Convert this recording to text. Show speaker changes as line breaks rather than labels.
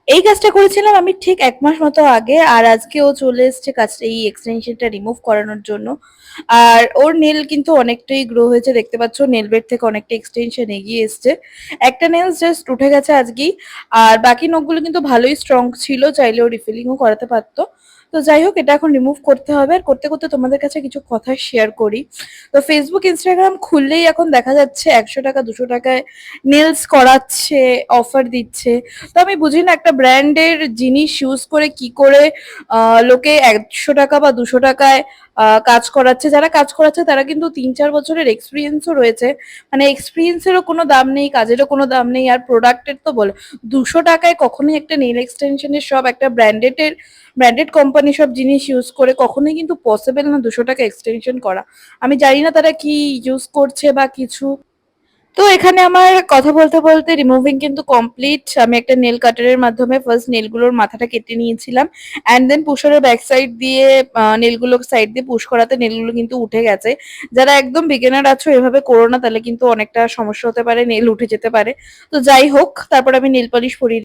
এই কাজটা করেছিলাম আমি ঠিক ১ মাস মতো আগে। আর আজকে ও চলে এসছে কাজটা এই এক্সটেনশনটা রিমুভ করানোর জন্য। আর ওর নেইল কিন্তু অনেকটাই গ্রো হয়েছে, দেখতে পাচ্ছ নেইল বেড থেকে অনেকটা এক্সটেনশন এগিয়ে এসছে। একটা নেইলস জাস্ট উঠে গেছে আজকেই। আর বাকি নখগুলো কিন্তু ভালোই স্ট্রং ছিল, চাইলে ও রিফিলিংও করাতে পারতো। তো যাই হোক, এটা এখন রিমুভ করতে হবে। আর করতে করতে তোমাদের কাছে কিছু কথা শেয়ার করি। তো ফেসবুক ইনস্টাগ্রাম খুললেই এখন দেখা যাচ্ছে ১০০ টাকা ২০০ টাকায় নেলস করাচ্ছে, অফার দিচ্ছে। তো আমি বুঝি না একটা ব্র্যান্ডের জিনিস ইউজ করে কি করে লোকে ১০০ টাকা বা ২০০ টাকায় কাজ করাচ্ছে। যারা কাজ করাচ্ছে তারা কিন্তু ৩-৪ বছরের এক্সপিরিয়েন্সও রয়েছে। মানে এক্সপিরিয়েন্সেরও কোনো দাম নেই, কাজেরও কোনো দাম নেই, আর প্রোডাক্টের তো বলো ২০০ টাকায় কখনোই একটা নেল এক্সটেনশনের সব একটা ব্র্যান্ডেড কোম্পানি সব জিনিস ইউজ করে কখনোই কিন্তু পসিবল না ২০০ টাকা এক্সটেনশন করা। আমি জানি না তারা কি ইউজ করছে বা কিছু। তো এখানে আমার কথা বলতে বলতে রিমুভিং কিন্তু কমপ্লিট। আমি একটা নেল কাটারের মাধ্যমে ফার্স্ট নেলগুলোর মাথাটা কেটে নিয়েছিলাম, অ্যান্ড দেন পুশারের ব্যাক সাইড দিয়ে নেলগুলো সাইড দিয়ে পুশ করাতে নেলগুলো কিন্তু উঠে গেছে। যারা একদম বিগিনার আছো এভাবে করো না, তাহলে কিন্তু অনেকটা সমস্যা হতে পারে, নেল উঠে যেতে পারে। তো যাই হোক, তারপর আমি নেল পলিশ পরিয়ে